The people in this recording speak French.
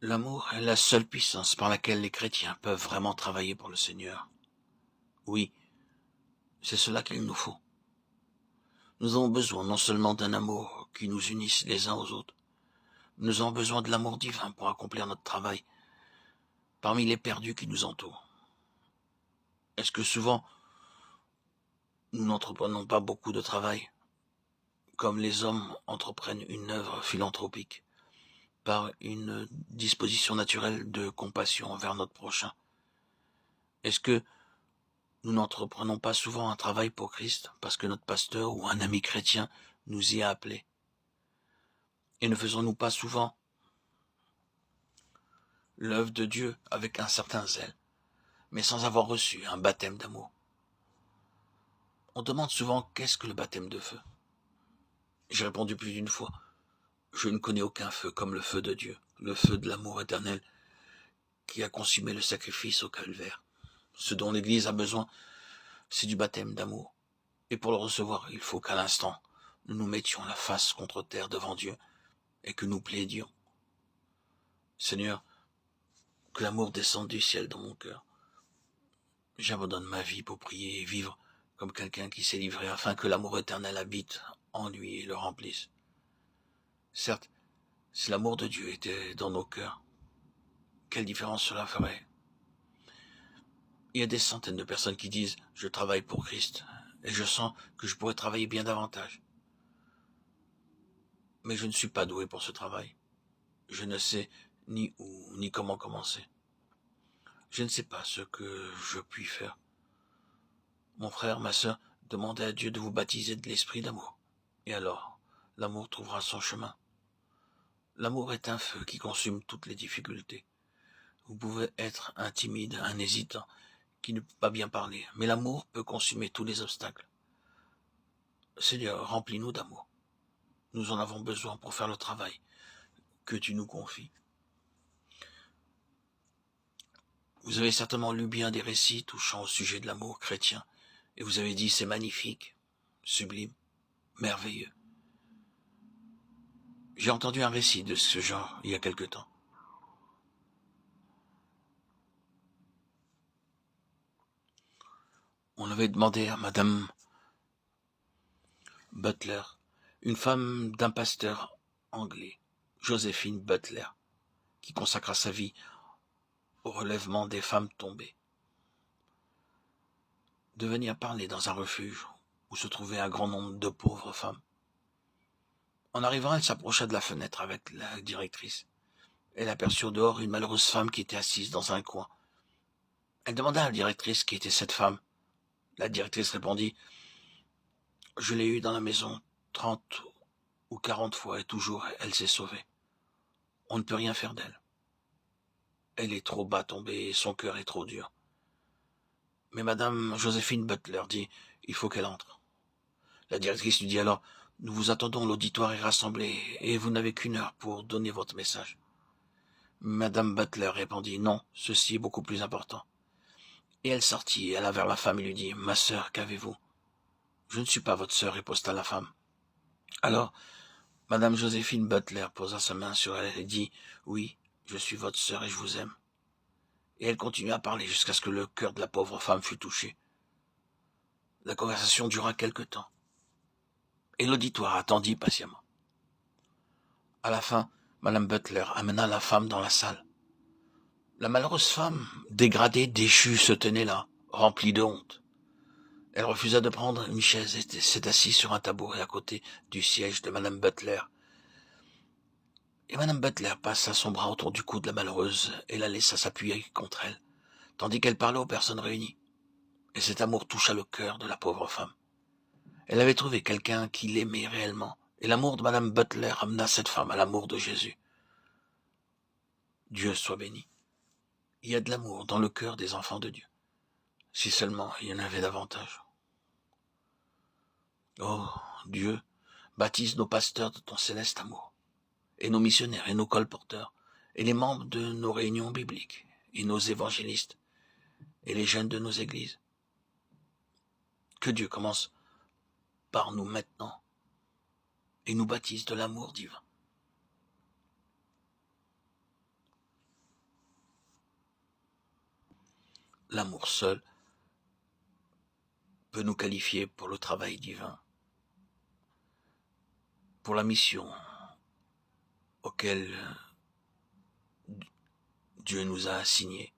L'amour est la seule puissance par laquelle les chrétiens peuvent vraiment travailler pour le Seigneur. Oui, c'est cela qu'il nous faut. Nous avons besoin non seulement d'un amour qui nous unisse les uns aux autres, mais nous avons besoin de l'amour divin pour accomplir notre travail parmi les perdus qui nous entourent. Est-ce que souvent, nous n'entreprenons pas beaucoup de travail, comme les hommes entreprennent une œuvre philanthropique, par une disposition naturelle de compassion envers notre prochain? Est-ce que nous n'entreprenons pas souvent un travail pour Christ parce que notre pasteur ou un ami chrétien nous y a appelés? Et ne faisons-nous pas souvent l'œuvre de Dieu avec un certain zèle, mais sans avoir reçu un baptême d'amour? On demande souvent qu'est-ce que le baptême de feu. J'ai répondu plus d'une fois, je ne connais aucun feu comme le feu de Dieu, le feu de l'amour éternel qui a consumé le sacrifice au calvaire. Ce dont l'Église a besoin, c'est du baptême d'amour. Et pour le recevoir, il faut qu'à l'instant, nous nous mettions la face contre terre devant Dieu et que nous plaidions. Seigneur, que l'amour descende du ciel dans mon cœur. J'abandonne ma vie pour prier et vivre comme quelqu'un qui s'est livré afin que l'amour éternel habite en lui et le remplisse. Certes, si l'amour de Dieu était dans nos cœurs, quelle différence cela ferait? Il y a des centaines de personnes qui disent « Je travaille pour Christ » et je sens que je pourrais travailler bien davantage. Mais je ne suis pas doué pour ce travail. Je ne sais ni où ni comment commencer. Je ne sais pas ce que je puis faire. Mon frère, ma sœur, demandez à Dieu de vous baptiser de l'esprit d'amour. Et alors, l'amour trouvera son chemin. L'amour est un feu qui consume toutes les difficultés. Vous pouvez être un timide, un hésitant, qui ne peut pas bien parler, mais l'amour peut consumer tous les obstacles. Seigneur, remplis-nous d'amour. Nous en avons besoin pour faire le travail que tu nous confies. Vous avez certainement lu bien des récits touchant au sujet de l'amour chrétien, et vous avez dit c'est magnifique, sublime, merveilleux. J'ai entendu un récit de ce genre il y a quelque temps. On avait demandé à Madame Butler, une femme d'un pasteur anglais, Joséphine Butler, qui consacra sa vie au relèvement des femmes tombées, de venir parler dans un refuge où se trouvait un grand nombre de pauvres femmes. En arrivant, elle s'approcha de la fenêtre avec la directrice. Elle aperçut au dehors une malheureuse femme qui était assise dans un coin. Elle demanda à la directrice qui était cette femme. La directrice répondit « Je l'ai eue dans la maison 30 ou 40 fois et toujours elle s'est sauvée. On ne peut rien faire d'elle. Elle est trop bas tombée et son cœur est trop dur. » Mais Madame Joséphine Butler dit « Il faut qu'elle entre. » La directrice lui dit alors « Nous vous attendons, l'auditoire est rassemblé et vous n'avez qu'une heure pour donner votre message. » Madame Butler répondit « Non, ceci est beaucoup plus important. » Et elle sortit et alla vers la femme et lui dit « Ma sœur, qu'avez-vous ?»« Je ne suis pas votre sœur, riposta la femme. Alors, Madame Joséphine Butler posa sa main sur elle et dit « Oui, je suis votre sœur et je vous aime. » Et elle continua à parler jusqu'à ce que le cœur de la pauvre femme fût touché. La conversation dura quelque temps, et l'auditoire attendit patiemment. À la fin, Madame Butler amena la femme dans la salle. La malheureuse femme, dégradée, déchue, se tenait là, remplie de honte. Elle refusa de prendre une chaise et s'est assise sur un tabouret à côté du siège de Madame Butler. Et Madame Butler passa son bras autour du cou de la malheureuse et la laissa s'appuyer contre elle, tandis qu'elle parlait aux personnes réunies. Et cet amour toucha le cœur de la pauvre femme. Elle avait trouvé quelqu'un qui l'aimait réellement, et l'amour de Madame Butler amena cette femme à l'amour de Jésus. Dieu soit béni. Il y a de l'amour dans le cœur des enfants de Dieu. Si seulement il y en avait davantage. Oh, Dieu, baptise nos pasteurs de ton céleste amour, et nos missionnaires et nos colporteurs, et les membres de nos réunions bibliques, et nos évangélistes, et les jeunes de nos églises. Que Dieu commence par nous maintenant, et nous baptise de l'amour divin. l'amour seul peut nous qualifier pour le travail divin, pour la mission auquel Dieu nous a assignée.